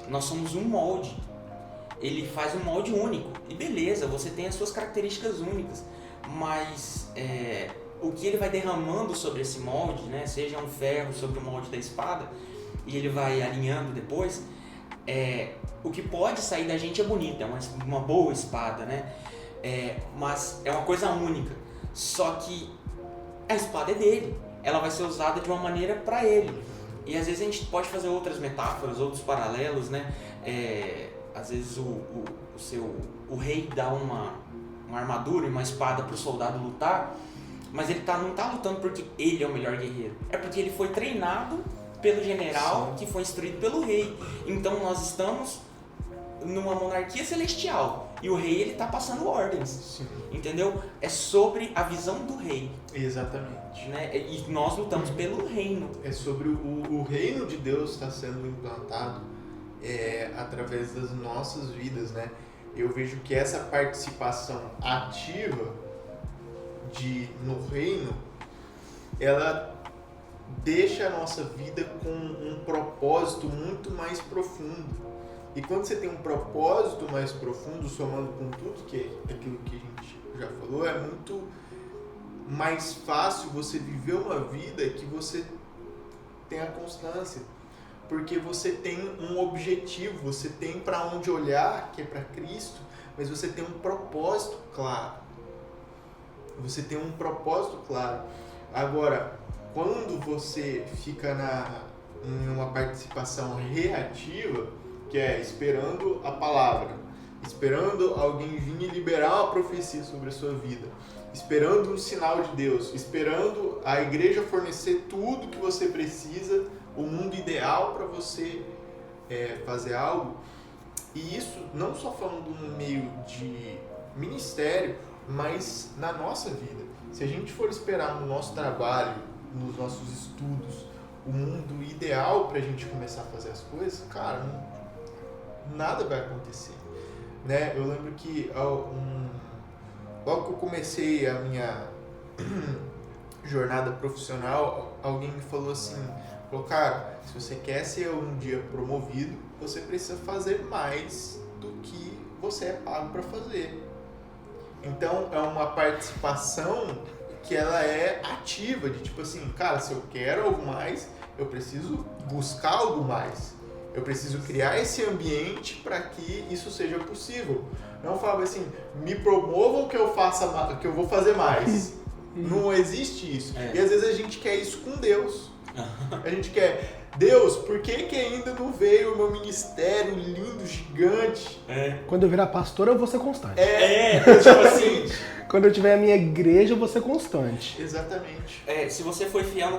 nós somos um molde. Ele faz um molde único. E beleza, você tem as suas características únicas. Mas o que ele vai derramando sobre esse molde, né? Seja um ferro sobre o molde da espada, e ele vai alinhando depois, o que pode sair da gente é bonito, é uma boa espada, né? Mas é uma coisa única. Só que a espada é dele. Ela vai ser usada de uma maneira para ele. E às vezes a gente pode fazer outras metáforas, outros paralelos, né? Às vezes o rei dá uma armadura e uma espada para o soldado lutar, mas ele não tá lutando porque ele é o melhor guerreiro. É porque ele foi treinado pelo general, que foi instruído pelo rei. Então nós estamos numa monarquia celestial e o rei ele tá passando ordens. Sim. Entendeu? É sobre a visão do rei. Exatamente. Né? E nós lutamos pelo reino. É sobre o reino de Deus está sendo implantado através das nossas vidas, né? Eu vejo que essa participação ativa no reino, ela deixa a nossa vida com um propósito muito mais profundo. E quando você tem um propósito mais profundo, somando com tudo aquilo que a gente já falou, é muito mais fácil você viver uma vida que você tem a constância. Porque você tem um objetivo, você tem para onde olhar, que é para Cristo, mas você tem um propósito claro. Você tem um propósito claro. Agora, quando você fica em uma participação reativa, que é esperando a palavra, esperando alguém vir e liberar uma profecia sobre a sua vida, esperando um sinal de Deus, esperando a igreja fornecer tudo que você precisa, o mundo ideal para você fazer algo. E isso não só falando no meio de ministério, mas na nossa vida. Se a gente for esperar no nosso trabalho, nos nossos estudos, o mundo ideal para a gente começar a fazer as coisas, cara, nada vai acontecer, né? Eu lembro que logo que eu comecei a minha jornada profissional, alguém me falou assim, cara, se você quer ser um dia promovido, você precisa fazer mais do que você é pago para fazer. Então é uma participação que ela é ativa, de tipo assim, cara, se eu quero algo mais, eu preciso buscar algo mais. Eu preciso criar esse ambiente para que isso seja possível. Não fala assim, me promovam que eu vou fazer mais. Não existe isso. E às vezes a gente quer isso com Deus. A gente quer, Deus, por que ainda não veio o meu ministério lindo, gigante? Quando eu virar pastor, eu vou ser constante. Tipo assim. Quando eu tiver a minha igreja, eu vou ser constante. Exatamente. Se você foi fiel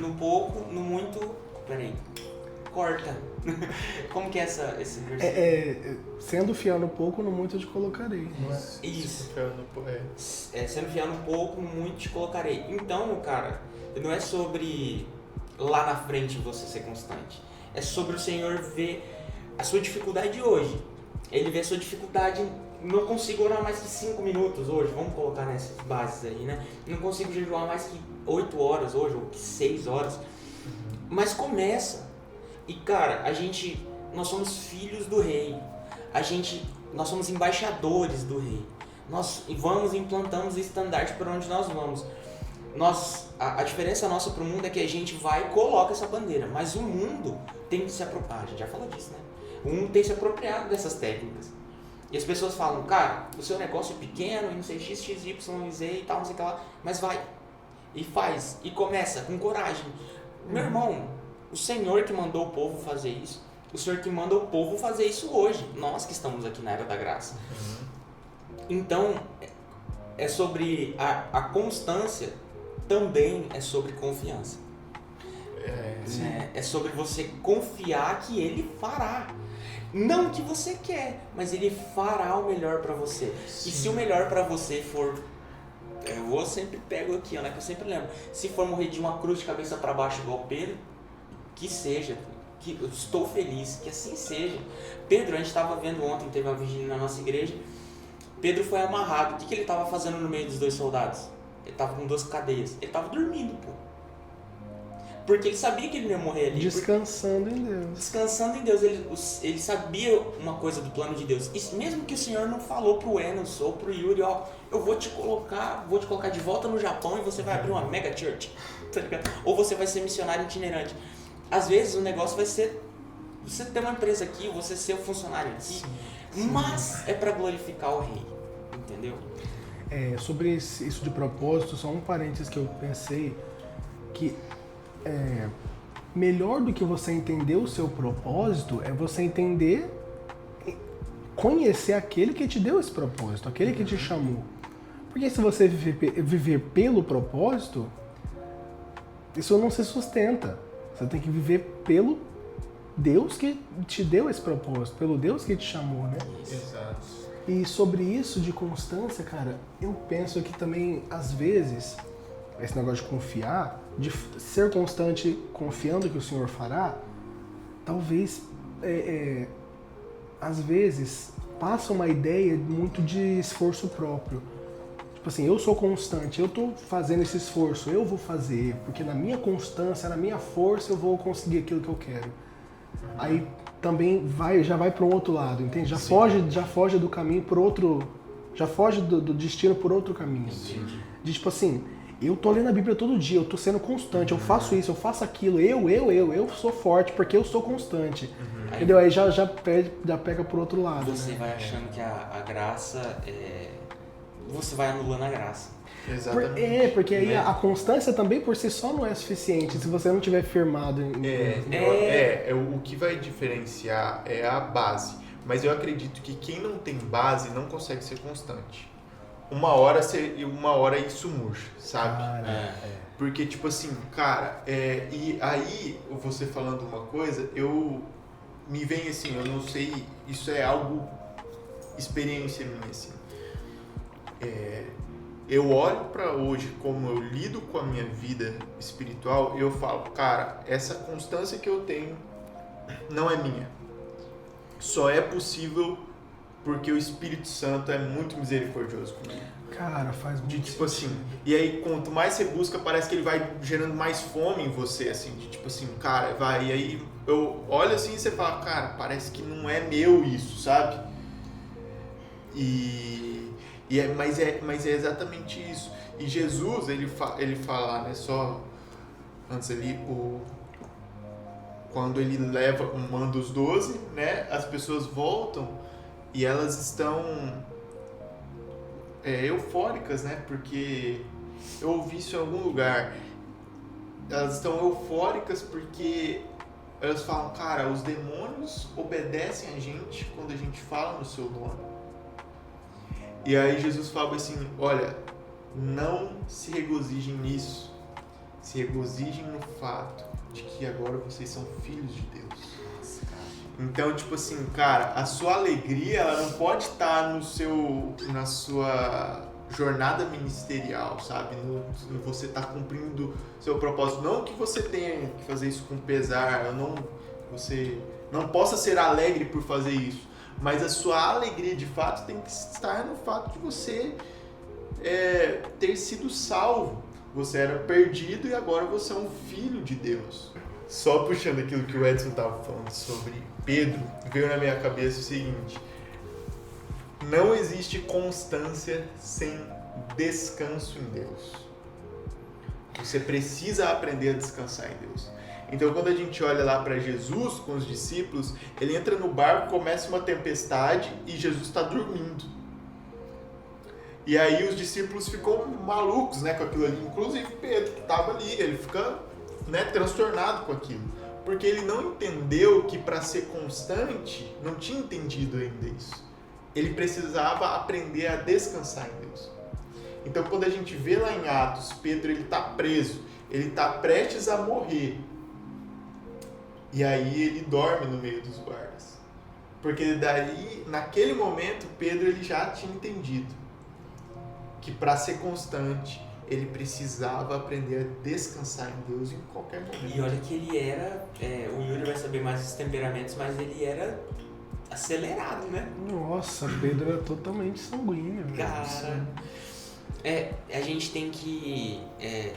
no pouco, no muito... Peraí. Corta. Como que é esse versículo? Sendo fiel no pouco, no muito eu te colocarei. Não é? Isso. Sendo fiel no pouco, no muito te colocarei. Então, cara, não é sobre lá na frente você ser constante. É sobre o Senhor ver a sua dificuldade hoje. Ele vê a sua dificuldade, não consigo orar mais que 5 minutos hoje, vamos colocar nessas bases aí, né? Não consigo jejuar mais que 8 horas hoje, ou que 6 horas. Mas começa. E cara, nós somos filhos do rei. Nós somos embaixadores do rei. Nós vamos e implantamos o estandarte para onde nós vamos. A diferença nossa para o mundo é que a gente vai e coloca essa bandeira, mas o mundo tem que se apropriar, a gente já falou disso, né? O mundo tem que se apropriar dessas técnicas. E as pessoas falam, cara, o seu negócio é pequeno, e não sei X, Y, Z e tal, não sei o que lá, mas vai, e faz, e começa com coragem. Meu irmão, o Senhor que mandou o povo fazer isso, o Senhor que manda o povo fazer isso hoje, nós que estamos aqui na Era da Graça. Então, é sobre a constância, também é sobre confiança. É sobre você confiar que Ele fará. Não o que você quer, mas ele fará o melhor pra você. Sim. E se o melhor pra você for... Eu vou sempre pego aqui, né? Que eu sempre lembro. Se for morrer de uma cruz de cabeça pra baixo igual Pedro, que seja. Que eu estou feliz, que assim seja. Pedro, a gente estava vendo ontem, teve uma vigília na nossa igreja. Pedro foi amarrado. O que ele estava fazendo no meio dos 2 soldados? Ele estava com 2 cadeias. Ele estava dormindo, pô. Porque ele sabia que ele não ia morrer ali. Descansando em Deus. Descansando em Deus. Ele sabia uma coisa do plano de Deus. E mesmo que o Senhor não falou pro Enos ou pro Yuri, ó, eu vou te colocar de volta no Japão e você vai abrir uma mega church. Tá ligado? Ou você vai ser missionário itinerante. Às vezes o negócio vai ser você ter uma empresa aqui, você ser o funcionário aqui, mas é para glorificar o rei, entendeu? Sobre isso de propósito, só um parênteses que eu pensei, que melhor do que você entender o seu propósito é você entender, conhecer aquele que te deu esse propósito, aquele que te chamou. Porque se você viver pelo propósito, isso não se sustenta. Você tem que viver pelo Deus que te deu esse propósito, pelo Deus que te chamou, né? Exato. E sobre isso de constância, cara, eu penso que também, às vezes, esse negócio de confiar, de ser constante confiando que o Senhor fará, talvez, às vezes, passa uma ideia muito de esforço próprio. Tipo assim, eu sou constante, eu tô fazendo esse esforço, eu vou fazer, porque na minha constância, na minha força, eu vou conseguir aquilo que eu quero. Aí também já vai para um outro lado, entende? Já foge do caminho por outro, já foge do destino por outro caminho. Entendi. De tipo assim, eu tô lendo a Bíblia todo dia, eu tô sendo constante, eu faço isso, eu faço aquilo, eu sou forte porque eu sou constante. Entendeu? Aí já pega por outro lado. Você né? vai achando que a graça você vai anulando a graça. Exatamente. Porque aí Né? a constância também por si só não é suficiente se você não tiver firmado em... O que vai diferenciar é a base. Mas eu acredito que quem não tem base não consegue ser constante. Uma hora isso murcha, sabe? Porque, tipo assim, cara, e aí você falando uma coisa, me vem assim, eu não sei, isso é algo, experiência minha, assim. Eu olho pra hoje, como eu lido com a minha vida espiritual, e eu falo, cara, essa constância que eu tenho não é minha. Só é possível porque o Espírito Santo é muito misericordioso comigo. Cara, faz muito Tipo assim, e aí quanto mais você busca, parece que ele vai gerando mais fome em você, assim, de tipo assim, cara, vai, e aí eu olho assim e você fala, cara, parece que não é meu isso, sabe? Mas é exatamente isso. E Jesus, ele fala, né, só antes ali, quando ele manda os 12, né, as pessoas voltam e elas estão eufóricas, né, porque eu ouvi isso em algum lugar. Elas estão eufóricas porque elas falam, cara, os demônios obedecem a gente quando a gente fala no seu nome. E aí Jesus fala assim, olha, não se regozijem nisso, se regozijem no fato de que agora vocês são filhos de Deus. Então, tipo assim, cara, a sua alegria, ela não pode estar na sua jornada ministerial, sabe? Você tá cumprindo seu propósito. Não que você tenha que fazer isso com pesar, você não possa ser alegre por fazer isso. Mas a sua alegria de fato tem que estar no fato de você ter sido salvo. Você era perdido e agora você é um filho de Deus. Só puxando aquilo que o Edson estava falando sobre Pedro, veio na minha cabeça o seguinte: não existe constância sem descanso em Deus. Você precisa aprender a descansar em Deus. Então, quando a gente olha lá para Jesus com os discípulos, ele entra no barco, começa uma tempestade e Jesus está dormindo. E aí os discípulos ficam malucos, né, com aquilo ali. Inclusive Pedro, que estava ali, ele fica, né, transtornado com aquilo. Porque ele não entendeu que para ser constante, não tinha entendido ainda isso. Ele precisava aprender a descansar em Deus. Então, quando a gente vê lá em Atos, Pedro está preso, ele está prestes a morrer. E aí ele dorme no meio dos guardas. Porque daí, naquele momento, Pedro ele já tinha entendido que para ser constante, ele precisava aprender a descansar em Deus em qualquer momento. E olha que ele era, o Yuri vai saber mais dos temperamentos, mas ele era acelerado, né? Nossa, Pedro era totalmente sanguíneo. Cara, a gente tem que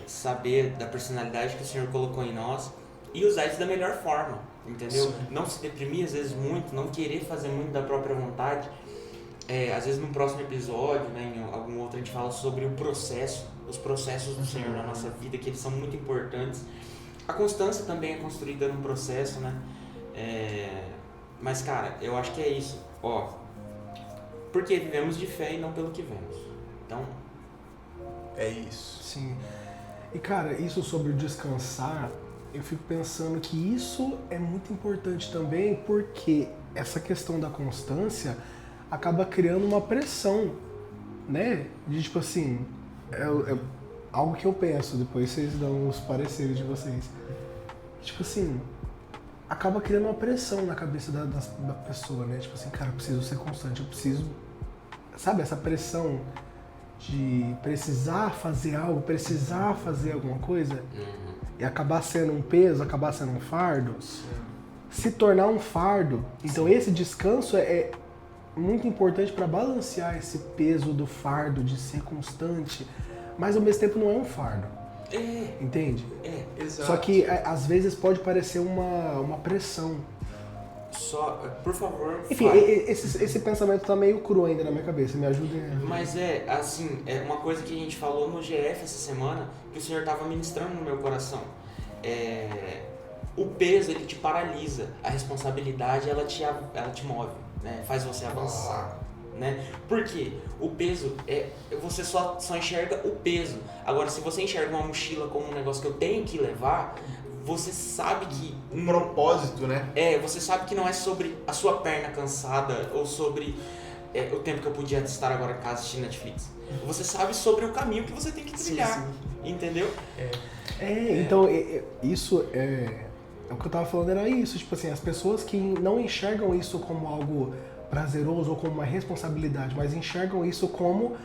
saber da personalidade que o Senhor colocou em nós e usar isso da melhor forma, entendeu? Sim. Não se deprimir às vezes muito, não querer fazer muito da própria vontade. Às vezes num próximo episódio, né, em algum outro, a gente fala sobre o processo, os processos do Senhor na nossa vida, que eles são muito importantes. A constância também é construída num processo, né? Mas, cara, eu acho que é isso. Ó, porque vivemos de fé e não pelo que vemos. Então, É isso. Sim. E, cara, isso sobre o descansar, eu fico pensando que isso é muito importante também, porque essa questão da constância acaba criando uma pressão, né? De tipo assim, é algo que eu penso, depois vocês dão os pareceres de vocês. Tipo assim, acaba criando uma pressão na cabeça da pessoa, né? Tipo assim, cara, eu preciso ser constante, eu preciso... Sabe, essa pressão de precisar fazer algo, precisar fazer alguma coisa e acabar sendo um peso, acabar sendo um fardo, se tornar um fardo. Então esse descanso é muito importante para balancear esse peso do fardo de ser constante, mas ao mesmo tempo não é um fardo. Entende? Exato. Só que às vezes pode parecer uma pressão. só, por favor, Enfim, fale. esse pensamento tá meio cru ainda na minha cabeça, me ajuda. Mas assim, é uma coisa que a gente falou no GF essa semana, que o Senhor estava ministrando no meu coração. O peso, ele te paralisa, a responsabilidade, ela te move, né? Faz você avançar, né? Por quê? O peso, você só enxerga o peso. Agora, se você enxerga uma mochila como um negócio que eu tenho que levar, você sabe que... Um propósito, né? Você sabe que não é sobre a sua perna cansada ou sobre o tempo que eu podia estar agora em casa assistindo Netflix. Você sabe sobre o caminho que você tem que trilhar, entendeu? Então, isso o que eu tava falando era isso, tipo assim, as pessoas que não enxergam isso como algo prazeroso ou como uma responsabilidade, mas enxergam isso como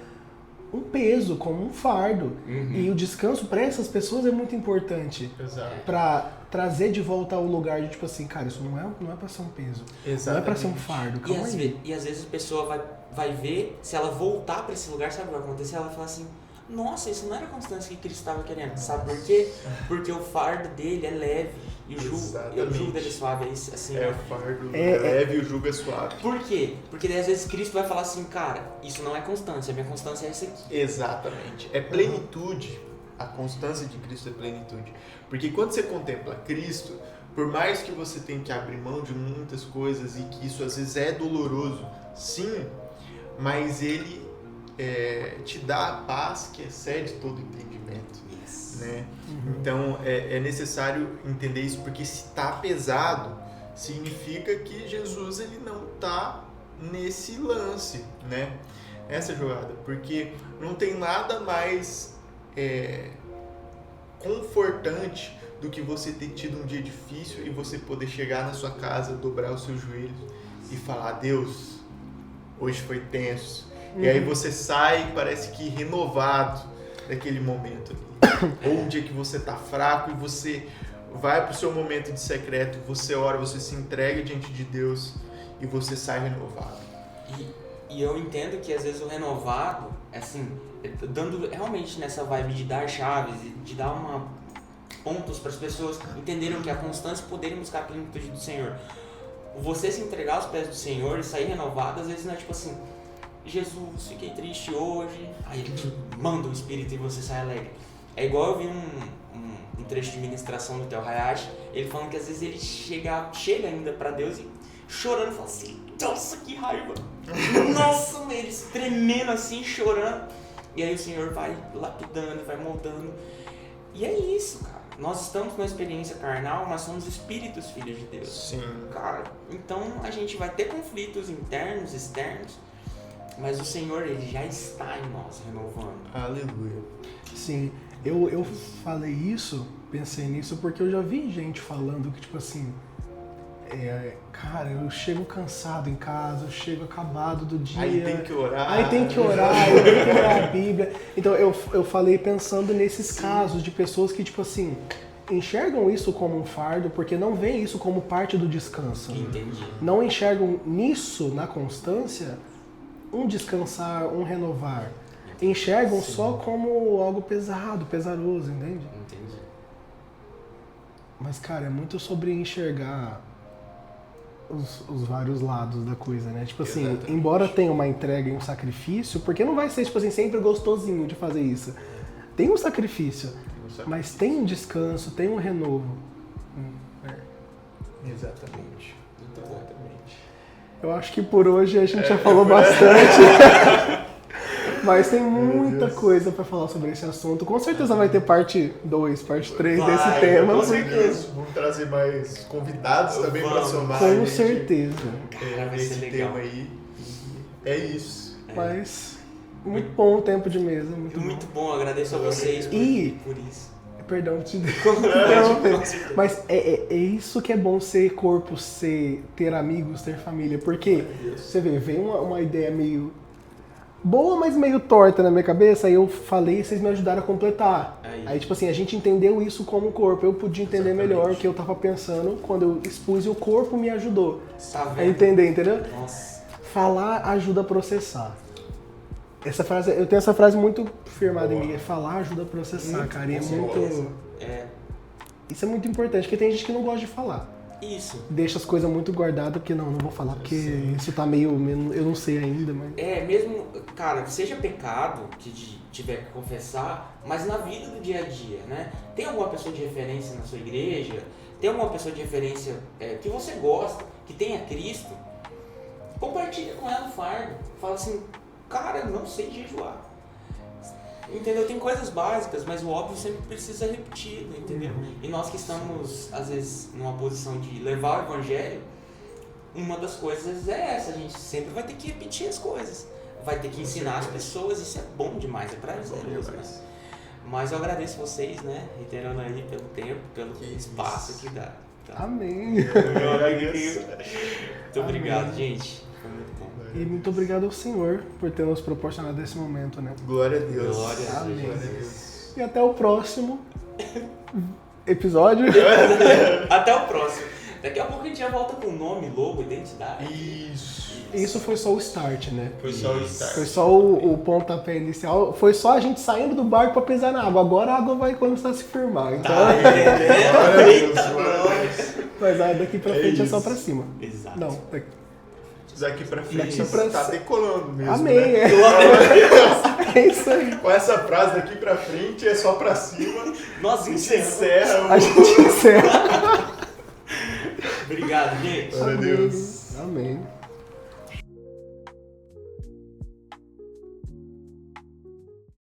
um peso, como um fardo. E o descanso para essas pessoas é muito importante. Exato. Para trazer de volta ao lugar de tipo assim, cara, isso não é para ser um peso. Exatamente. Não é para ser um fardo, calma aí. E às vezes a pessoa vai ver, se ela voltar para esse lugar, sabe o que vai acontecer? Ela vai falar assim, nossa, isso não era a constância que Cristo estava querendo. Sabe por quê? Porque o fardo dele é leve e o jugo dele é suave. Assim, o fardo é leve e o jugo é suave. Por quê? Porque daí às vezes Cristo vai falar assim, cara, isso não é constância, a minha constância é essa aqui. Exatamente. É plenitude. A constância de Cristo é plenitude. Porque quando você contempla Cristo, por mais que você tenha que abrir mão de muitas coisas e que isso às vezes é doloroso, sim, mas ele te dá a paz que excede todo entendimento. Né? Então é necessário entender isso, porque se está pesado, significa que Jesus ele não está nesse lance, né? Essa jogada, porque não tem nada mais confortante do que você ter tido um dia difícil e você poder chegar na sua casa, dobrar os seus joelhos e falar, Deus, hoje foi tenso. E aí você sai, parece que renovado daquele momento ali. Ou um dia que você tá fraco e você vai pro seu momento de secreto, você ora, você se entrega diante de Deus e você sai renovado. E eu entendo que às vezes o renovado, assim, dando realmente nessa vibe de dar chaves, de dar pontos para as pessoas entenderem o que é a constância e poderem buscar a plenitude do Senhor. Você se entregar aos pés do Senhor e sair renovado, às vezes não é tipo assim, Jesus, fiquei triste hoje, aí ele te manda o Espírito e você sai alegre. É igual eu vi um trecho de ministração do Theo Hayashi, ele falando que às vezes ele chega ainda pra Deus e chorando, fala assim, nossa, que raiva, nossa, ele tremendo assim, chorando, e aí o Senhor vai lapidando, vai moldando, e é isso, cara. Nós estamos numa experiência carnal, mas somos espíritos filhos de Deus. Sim. Cara, então a gente vai ter conflitos internos, externos, mas o Senhor, ele já está em nós, renovando. Aleluia. Sim, eu falei isso, pensei nisso, porque eu já vi gente falando que, tipo assim, Cara, eu chego cansado em casa, eu chego acabado do dia. Aí tem que orar. Aí tem que orar, eu tenho que orar a Bíblia. Então eu falei pensando nesses casos de pessoas que, tipo assim, enxergam isso como um fardo porque não veem isso como parte do descanso. Entendi. Não enxergam nisso, na constância, um descansar, um renovar. Enxergam só como algo pesado, pesaroso, entende? Entendi. Mas, cara, é muito sobre enxergar os vários lados da coisa, né? Tipo assim, Exatamente. embora tenha uma entrega e um sacrifício, porque não vai ser, tipo assim, sempre gostosinho de fazer isso. Tem um sacrifício, mas tem um descanso, tem um renovo. Exatamente. Muito bom. Exatamente. Eu acho que por hoje a gente já falou bastante. Mas tem muita coisa pra falar sobre esse assunto. Com certeza vai ter parte 2, parte 3 Vai, desse tema. Com porque- certeza. Vamos trazer mais convidados também para Vamos. somar. Com gente, certeza. Cara, vai esse ser legal. tema aí. E é isso. Mas muito bom o tempo de mesa, muito bom. Muito bom, agradeço a vocês E- por isso. Perdão te Com interromper. certeza. Mas é isso que é bom ser corpo, ter amigos, ter família. Porque você vê uma ideia meio boa, mas meio torta na minha cabeça. Aí eu falei e vocês me ajudaram a completar. Aí, tipo assim, a gente entendeu isso como corpo. Eu podia entender Exatamente. melhor o que eu tava pensando quando eu expus e o corpo me ajudou Tá a vendo? entender, entendeu? Nossa. Falar ajuda a processar. Essa frase, eu tenho essa frase muito firmada em mim, é falar ajuda a processar, Muito cara. E é com muito. certeza. É Isso é muito importante, porque tem gente que não gosta de falar. isso. Deixa as coisas muito guardadas, porque não vou falar, porque isso tá meio. Eu não sei ainda, mas. É, mesmo, cara, seja pecado que tiver que confessar, mas na vida do dia a dia, né? Tem alguma pessoa de referência na sua igreja? Tem alguma pessoa de referência que você gosta, que tenha Cristo? Compartilha com ela o fardo. Fala assim, cara, eu não sei jejuar. Entendeu? Tem coisas básicas, mas o óbvio sempre precisa ser repetido, entendeu? E nós que estamos, às vezes, numa posição de levar o evangelho, uma das coisas é essa, a gente sempre vai ter que repetir as coisas. Vai ter que ensinar as pessoas, isso é bom demais, é prazeroso, né? Mas eu agradeço vocês, né? Reiterando aí pelo tempo, pelo espaço que dá. Tá? Amém. Muito obrigado, gente. Foi muito bom. E muito obrigado ao Senhor por ter nos proporcionado esse momento, né? Glória a Deus. Glória a Amém. Glória a Deus. E até o próximo episódio. Até o próximo. Daqui a pouco a gente já volta com nome, logo, identidade. Isso. Isso foi só o start, né? Foi só o start. Foi só o pontapé inicial. Foi só a gente saindo do barco pra pisar na água. Agora a água vai começar a se firmar. Então, Tá entendendo? Glória a Deus, Eita, glória a glória. Deus. mas aí daqui pra É frente é só isso. pra cima. Exato. Não, daqui. Daqui pra frente Daqui pra tá cima. decolando mesmo. Amém, Né? é. É isso aí. Com essa frase daqui pra frente é só pra cima. Nós A gente encerramos. encerra A gente encerra. Obrigado, gente. Glória a Deus. Amém.